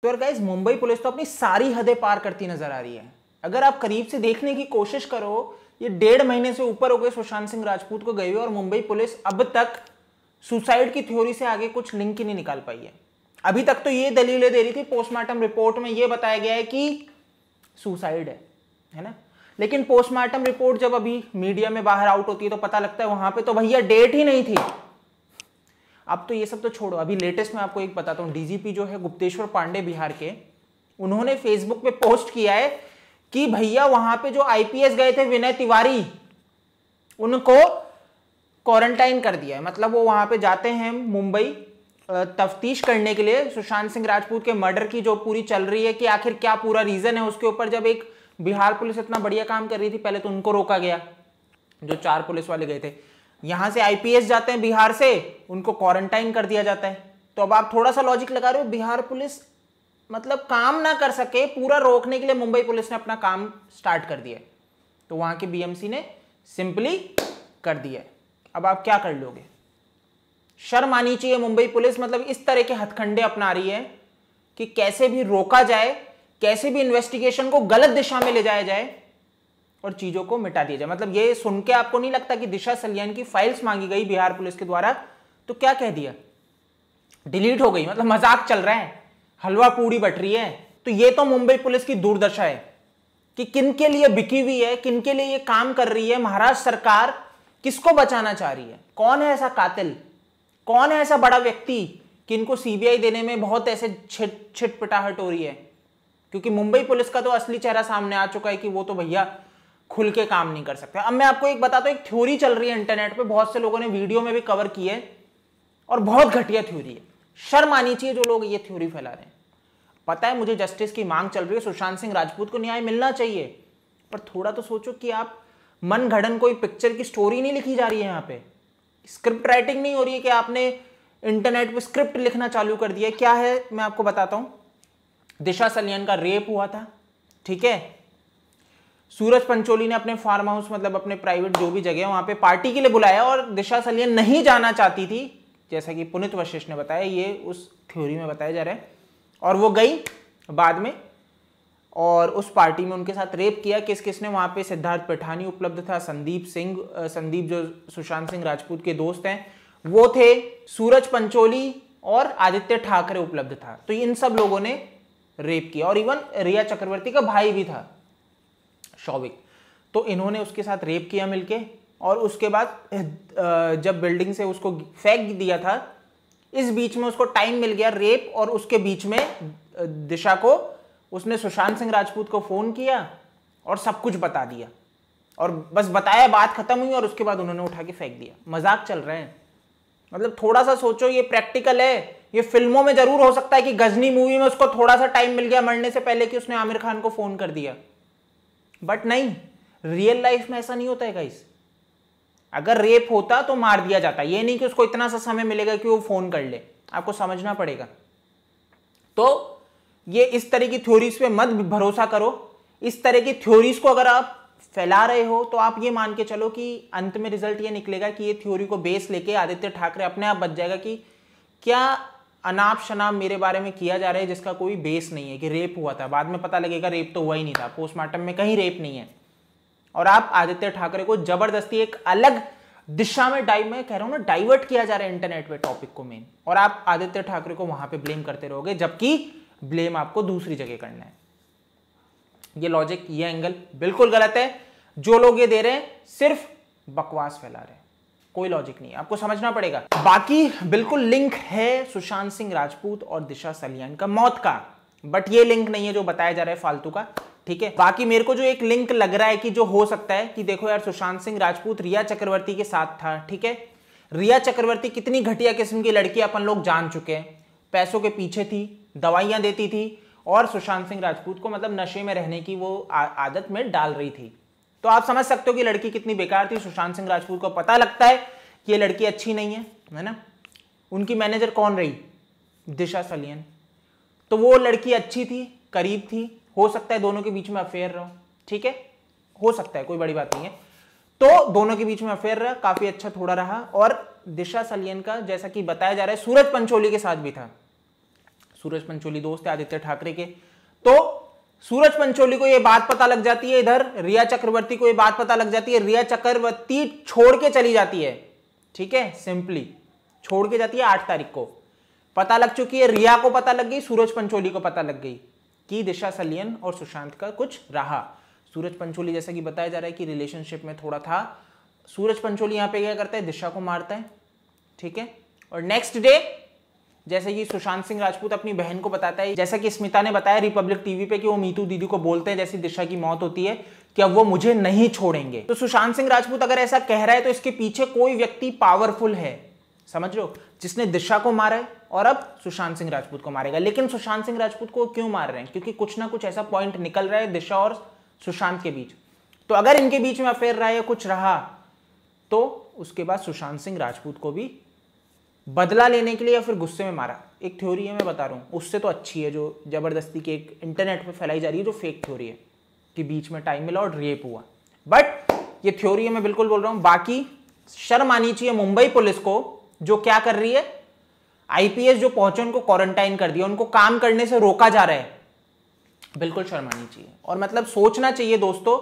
तो यार guys, Mumbai police तो अपनी सारी हदें पार करती नजर आ रही है। अगर आप करीब से देखने की कोशिश करो, ये 1.5 महीने से ऊपर हो गए सुशांत सिंह राजपूत को गए हुए और मुंबई पुलिस अब तक सुसाइड की थ्योरी से आगे कुछ लिंक ही नहीं निकाल पाई है। अभी तक तो ये दलीलें दे रही थी, पोस्टमार्टम रिपोर्ट में ये बताया गया है कि सुसाइड है ना, लेकिन पोस्टमार्टम रिपोर्ट जब अभी मीडिया में बाहर आउट होती है तो पता लगता है वहां पे तो भैया डेट ही नहीं थी। अब तो ये सब तो छोड़ो, अभी लेटेस्ट में आपको एक बताता हूं। डीजीपी जो है गुप्तेश्वर पांडे बिहार के, उन्होंने फेसबुक पे पोस्ट किया है कि भैया वहां पे जो आईपीएस गए थे विनय तिवारी, उनको क्वारंटाइन कर दिया है। मतलब वो वहां पे जाते हैं मुंबई तफ्तीश करने के लिए सुशांत सिंह राजपूत के मर्डर की जो पूरी चल रही है कि आखिर क्या पूरा रीजन है उसके ऊपर। जब एक बिहार पुलिस इतना बढ़िया काम कर रही थी, पहले तो उनको रोका गया, जो 4 पुलिस वाले गए थे। यहां से आईपीएस जाते हैं बिहार से, उनको क्वारंटाइन कर दिया जाता है। तो अब आप थोड़ा सा लॉजिक लगा रहे हो, बिहार पुलिस मतलब काम ना कर सके पूरा रोकने के लिए मुंबई पुलिस ने अपना काम स्टार्ट कर दिया, तो वहां के बीएमसी ने सिंपली कर दिया। अब आप क्या कर लोगे? शर्म आनी चाहिए मुंबई पुलिस। मतलब इस तरह के हथकंडे अपना रही है कि कैसे भी रोका जाए, कैसे भी इन्वेस्टिगेशन को गलत दिशा में ले जाया जाए और चीजों को मिटा दिया जाए। मतलब ये सुन के आपको नहीं लगता कि दिशा सलियान की फाइल्स मांगी गई बिहार पुलिस के द्वारा तो क्या कह दिया, डिलीट हो गई? मतलब मजाक चल रहा है, हलवा पूड़ी बट रही है। तो ये तो मुंबई पुलिस की दुर्दशा है कि किन के लिए बिकी हुई है, किन के लिए ये काम कर रही है। महाराष्ट्र सरकार किसको बचाना चाह रही है? कौन है ऐसा कातिल, कौन है ऐसा बड़ा व्यक्ति कि इनको सीबीआई देने में बहुत ऐसे छिटपिटाहट हो रही है? क्योंकि मुंबई पुलिस का तो असली चेहरा सामने आ चुका है कि वो तो भैया खुल के काम नहीं कर सकते। अब मैं आपको एक बताता हूं, एक थ्योरी चल रही है इंटरनेट पे, बहुत से लोगों ने वीडियो में भी कवर की है और बहुत घटिया थ्योरी है। शर्म आनी चाहिए जो लोग ये थ्योरी फैला रहे हैं। पता है मुझे जस्टिस की मांग चल रही है, सुशांत सिंह राजपूत को न्याय मिलना चाहिए, पर थोड़ा तो सोचो कि आप मन घड़न कोई पिक्चर की स्टोरी नहीं लिखी जा रही है। यहाँ पे स्क्रिप्ट राइटिंग नहीं हो रही है कि आपने इंटरनेट पे स्क्रिप्ट लिखना चालू कर दिया। क्या है मैं आपको बताता हूं। दिशा सलियान का रेप हुआ था, ठीक है। सूरज पंचोली ने अपने फार्म हाउस, मतलब अपने प्राइवेट जो भी जगह है वहां पे पार्टी के लिए बुलाया और दिशा सलियान नहीं जाना चाहती थी, जैसा कि पुनीत वशिष्ठ ने बताया, ये उस थ्योरी में बताया जा रहा है। और वो गई बाद में और उस पार्टी में उनके साथ रेप किया। किसने वहां पे? सिद्धार्थ पिठानी उपलब्ध था, संदीप जो सुशांत सिंह राजपूत के दोस्त हैं वो थे, सूरज पंचोली और आदित्य ठाकरे उपलब्ध था। तो इन सब लोगों ने रेप किया और इवन रिया चक्रवर्ती का भाई भी था, शौविक। तो इन्होंने उसके साथ रेप किया मिलके और उसके बाद जब बिल्डिंग से उसको फेंक दिया था, इस बीच में उसको टाइम मिल गया रेप और उसके बीच में दिशा को उसने सुशांत सिंह राजपूत को फोन किया और सब कुछ बता दिया और बस बताया, बात खत्म हुई और उसके बाद उन्होंने उठा के फेंक दिया। मजाक चल रहे हैं? मतलब थोड़ा सा सोचो, ये प्रैक्टिकल है। ये फिल्मों में जरूर हो सकता है कि गजनी मूवी में उसको थोड़ा सा टाइम मिल गया मरने से पहले कि उसने आमिर खान को फोन कर दिया, बट नहीं, रियल लाइफ में ऐसा नहीं होता है गाइस। अगर रेप होता तो मार दिया जाता, ये नहीं कि उसको इतना सा समय मिलेगा कि वो फोन कर ले। आपको समझना पड़ेगा। तो ये इस तरह की थ्योरीज पे मत भरोसा करो। इस तरह की थ्योरीज को अगर आप फैला रहे हो तो आप ये मान के चलो कि अंत में रिजल्ट ये निकलेगा कि ये थ्योरी को बेस लेके आदित्य ठाकरे अपने आप बच जाएगा कि क्या अनाप शनाप मेरे बारे में किया जा रहा है जिसका कोई बेस नहीं है, कि रेप हुआ था। बाद में पता लगेगा रेप तो हुआ ही नहीं था, पोस्टमार्टम में कहीं रेप नहीं है। और आप आदित्य ठाकरे को जबरदस्ती एक अलग दिशा में मैं कह रहा हूं ना, डाइवर्ट किया जा रहा है इंटरनेट पे टॉपिक को मेन, और आप आदित्य ठाकरे को वहां पे ब्लेम करते रहोगे, जबकि ब्लेम आपको दूसरी जगह करना है। ये लॉजिक, ये एंगल बिल्कुल गलत है। जो लोग ये दे रहे हैं सिर्फ बकवास फैला रहे हैं, कोई लॉजिक नहीं है, आपको समझना पड़ेगा। बाकी बिल्कुल लिंक है सुशांत सिंह राजपूत और दिशा सलियान का मौत का, बट ये लिंक नहीं है जो बताया जा रहा है फालतू का, ठीक है। बाकी मेरे को जो एक लिंक लग रहा है कि जो हो सकता है कि देखो यार, सुशांत सिंह राजपूत रिया चक्रवर्ती के साथ था, ठीक है। रिया चक्रवर्ती कितनी घटिया किस्म की लड़की अपन लोग जान चुके हैं, पैसों के पीछे थी, दवाइयां देती थी और सुशांत सिंह राजपूत को मतलब नशे में रहने की वो आदत में डाल रही थी। तो आप समझ सकते हो कि लड़की कितनी बेकार थी। सुशांत सिंह राजपूत को पता लगता है कि ये लड़की अच्छी नहीं है ना। उनकी मैनेजर कौन रही? दिशा सलियान। तो वो लड़की अच्छी थी, करीब थी, हो सकता है दोनों के बीच में अफेयर रहो, ठीक है, हो सकता है, कोई बड़ी बात नहीं है। तो दोनों के बीच में अफेयर रहा, काफी अच्छा थोड़ा रहा। और दिशा सलियान का जैसा कि बताया जा रहा है सूरज पंचोली के साथ भी था। सूरज पंचोली दोस्त है आदित्य ठाकरे के। तो सूरज पंचोली को यह बात पता लग जाती है, इधर रिया चक्रवर्ती को यह बात पता लग जाती है, रिया चक्रवर्ती छोड़ के चली जाती है, ठीक है, सिंपली छोड़ के जाती है 8 तारीख को, पता लग चुकी है, रिया को पता लग गई, सूरज पंचोली को पता लग गई कि दिशा सलियन और सुशांत का कुछ रहा। सूरज पंचोली जैसा कि बताया जा रहा है कि रिलेशनशिप में थोड़ा था। सूरज पंचोली यहां पे क्या करता है, दिशा को मारता है, ठीक है। और नेक्स्ट डे जैसे कि सुशांत सिंह राजपूत अपनी बहन को बताता है, जैसा कि स्मिता ने बताया रिपब्लिक टीवी पे कि वो मीतू दीदी को बोलते हैं जैसी दिशा की मौत होती है कि अब वो मुझे नहीं छोड़ेंगे। तो सुशांत सिंह राजपूत अगर ऐसा कह रहा है तो इसके पीछे कोई व्यक्ति पावरफुल है, समझ लो, जिसने दिशा को मारा है और अब सुशांत सिंह राजपूत को मारेगा। लेकिन सुशांत सिंह राजपूत को क्यों मार रहे हैं, क्योंकि कुछ ना कुछ ऐसा पॉइंट निकल रहा है दिशा और सुशांत के बीच। तो अगर इनके बीच में अफेयर रहा या कुछ रहा तो उसके बाद सुशांत सिंह राजपूत को भी बदला लेने के लिए या फिर गुस्से में मारा। एक थ्योरी है, मैं बता रहा हूं, उससे तो अच्छी है जो जबरदस्ती की एक इंटरनेट पे फैलाई जा रही है जो फेक थ्योरी है कि बीच में टाइम मिला और रेप हुआ। बट ये थ्योरी है, मैं बिल्कुल बोल रहा हूं। बाकी शर्म आनी चाहिए मुंबई पुलिस को जो क्या कर रही है। आईपीएस जो पहुंचे उनको क्वारंटाइन कर दिया, उनको काम करने से रोका जा रहा है, बिल्कुल शर्म आनी चाहिए। और मतलब सोचना चाहिए दोस्तों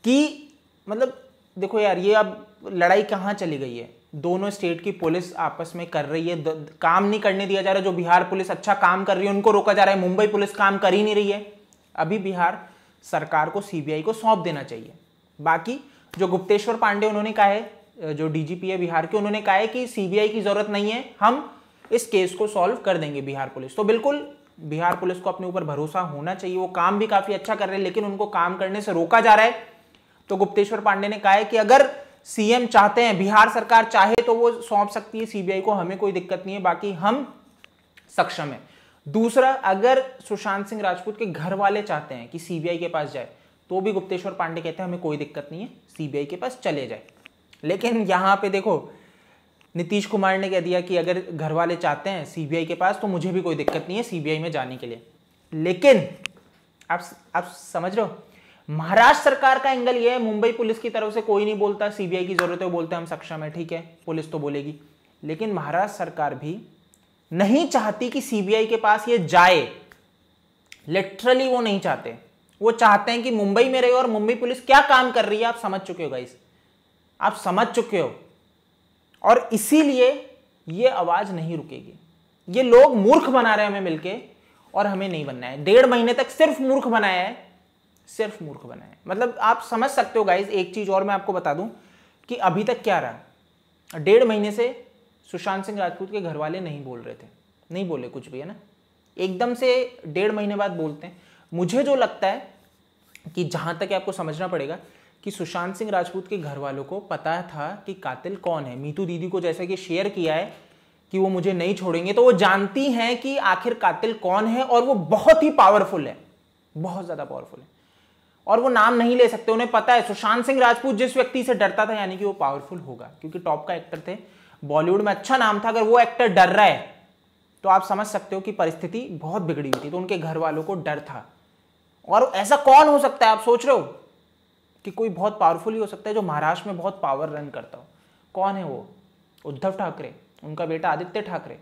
कि मतलब देखो यार, ये अब लड़ाई कहां चली गई है। दोनों स्टेट की पुलिस आपस में कर रही है, काम नहीं करने दिया जा रहा। जो बिहार पुलिस अच्छा काम कर रही है उनको रोका जा रहा है, मुंबई पुलिस काम कर ही नहीं रही है। अभी बिहार सरकार को सीबीआई को सौंप देना चाहिए। बाकी जो गुप्तेश्वर पांडे उन्होंने कहा है, जो डीजीपी है बिहार के, उन्होंने कहा है कि सीबीआई की जरूरत नहीं है, हम इस केस को सॉल्व कर देंगे बिहार पुलिस। तो बिल्कुल बिहार पुलिस को अपने ऊपर भरोसा होना चाहिए, वो काम भी काफी अच्छा कर रहे हैं, लेकिन उनको काम करने से रोका जा रहा है। तो गुप्तेश्वर पांडे ने कहा है कि अगर सीएम चाहते हैं, बिहार सरकार चाहे तो वो सौंप सकती है सीबीआई को, हमें कोई दिक्कत नहीं है, बाकी हम सक्षम है। दूसरा, अगर सुशांत सिंह राजपूत के घर वाले चाहते हैं कि सीबीआई के पास जाए तो भी गुप्तेश्वर पांडे कहते हैं हमें कोई दिक्कत नहीं है, सीबीआई के पास चले जाए। लेकिन यहां पे देखो नीतीश कुमार ने कह दिया कि अगर घर वाले चाहते हैं सीबीआई के पास तो मुझे भी कोई दिक्कत नहीं है सीबीआई में जाने के लिए। लेकिन आप समझ रहे हो, महाराष्ट्र सरकार का एंगल ये है, मुंबई पुलिस की तरफ से कोई नहीं बोलता सीबीआई की जरूरत है, वो बोलते हैं हम सक्षम है, ठीक है, पुलिस तो बोलेगी। लेकिन महाराष्ट्र सरकार भी नहीं चाहती कि सीबीआई के पास ये जाए, लिटरली वो नहीं चाहते। वो चाहते हैं कि मुंबई में रहे। और मुंबई पुलिस क्या काम कर रही है आप समझ चुके हो गाइस, आप समझ चुके हो। और इसीलिए ये आवाज नहीं रुकेगी। ये लोग मूर्ख बना रहे हैं हमें मिलके, और हमें नहीं बनना है। 1.5 महीने तक सिर्फ मूर्ख बनाया है, सिर्फ मूर्ख बनाया है। मतलब आप समझ सकते हो गाइस। एक चीज और मैं आपको बता दूं कि अभी तक क्या रहा, 1.5 महीने से सुशांत सिंह राजपूत के घर वाले नहीं बोल रहे थे, नहीं बोले कुछ भी, है ना। एकदम से 1.5 महीने बाद बोलते हैं। मुझे जो लगता है कि जहां तक आपको समझना पड़ेगा कि सुशांत सिंह राजपूत के घर वालों को पता था कि कातिल कौन है। मीतू दीदी को जैसा कि शेयर किया है कि वो मुझे नहीं छोड़ेंगे, तो वो जानती हैं कि आखिर कातिल कौन है, और वो बहुत ही पावरफुल है, बहुत ज्यादा पावरफुल है, और वो नाम नहीं ले सकते। उन्हें पता है सुशांत सिंह राजपूत जिस व्यक्ति से डरता था, यानी कि वो पावरफुल होगा, क्योंकि टॉप का एक्टर थे, बॉलीवुड में अच्छा नाम था। अगर वो एक्टर डर रहा है तो आप समझ सकते हो कि परिस्थिति बहुत बिगड़ी हुई थी। तो उनके घर वालों को डर था। और ऐसा कौन हो सकता है, आप सोच रहे हो कि कोई बहुत पावरफुल ही हो सकता है जो महाराष्ट्र में बहुत पावर रन करता हो। कौन है वो? उद्धव ठाकरे, उनका बेटा आदित्य ठाकरे,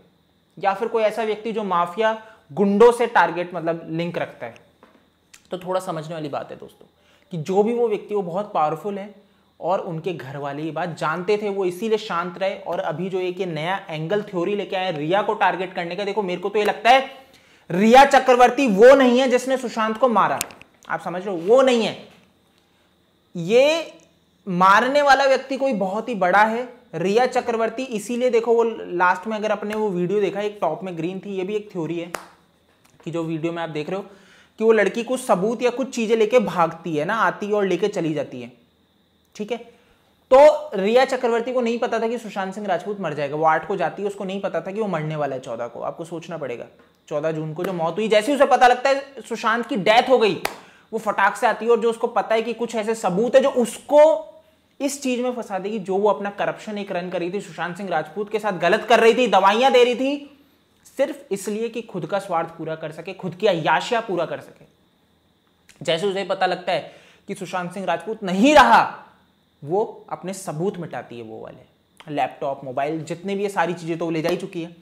या फिर कोई ऐसा व्यक्ति जो माफिया गुंडों से टारगेट मतलब लिंक रखता है। तो थोड़ा समझने वाली बात है दोस्तों कि जो भी वो व्यक्ति वो बहुत पावरफुल है, और उनके घर वाले ये बात जानते थे, वो इसीलिए शांत रहे। और अभी जो एक नया एंगल थ्योरी लेके आए रिया को टारगेट करने का, देखो मेरे को तो ये लगता है रिया चक्रवर्ती वो नहीं है जिसने सुशांत को मारा, आप समझ रहे हो, वो नहीं है। ये मारने वाला व्यक्ति कोई बहुत ही बड़ा है, रिया चक्रवर्ती। इसीलिए देखो वो लास्ट में अगर अपने वो वीडियो देखा, एक टॉप में ग्रीन थी, ये भी एक थ्योरी है कि जो वीडियो में आप देख रहे हो कि वो लड़की कुछ सबूत या कुछ चीजें लेके भागती है ना, आती है और लेके चली जाती है, ठीक है। तो रिया चक्रवर्ती को नहीं पता था कि सुशांत सिंह राजपूत मर जाएगा। वो 8 को जाती है, उसको नहीं पता था कि वो मरने वाला है 14 को। आपको सोचना पड़ेगा, 14 जून को जो मौत हुई, जैसे ही उसे पता लगता है सुशांत की डेथ हो गई, वो फटाक से आती है, और जो उसको पता है कि कुछ ऐसे सबूत है जो उसको इस चीज में फंसा देगी, जो वो अपना करप्शन एक रन कर रही थी, सुशांत सिंह राजपूत के साथ गलत कर रही थी, दवाइयां दे रही थी सिर्फ इसलिए कि खुद का स्वार्थ पूरा कर सके, खुद की अय्याशियां पूरा कर सके। जैसे उसे पता लगता है कि सुशांत सिंह राजपूत नहीं रहा, वो अपने सबूत मिटाती है, वो वाले लैपटॉप, मोबाइल, जितने भी ये सारी चीजें तो वो ले जा ही चुकी है।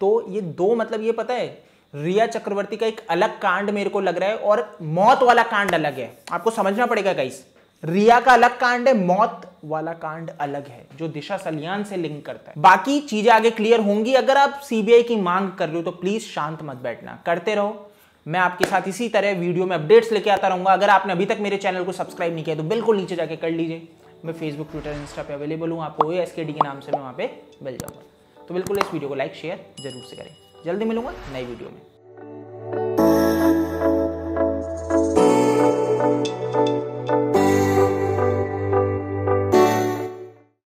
तो ये दो मतलब ये पता है, रिया चक्रवर्ती का एक अलग कांड मेरे को लग रहा है और मौत वाला कांड अलग है, आपको समझना पड़ेगा गाइस। रिया का अलग कांड है, मौत वाला कांड अलग है जो दिशा सलियान से लिंक करता है। बाकी चीजें आगे क्लियर होंगी। अगर आप सीबीआई की मांग कर रहे हो तो प्लीज शांत मत बैठना, करते रहो। मैं आपके साथ इसी तरह वीडियो में अपडेट्स लेके आता रहूंगा। अगर आपने अभी तक मेरे चैनल को सब्सक्राइब नहीं किया तो बिल्कुल नीचे जाके कर लीजिए। मैं फेसबुक, ट्विटर, इंस्टा पे अवेलेबल हूँ, आपको OSKD के नाम से मैं वहाँ पे मिल जाऊंगा। तो बिल्कुल इस वीडियो को लाइक शेयर जरूर से करें। जल्दी मिलूंगा नई वीडियो में।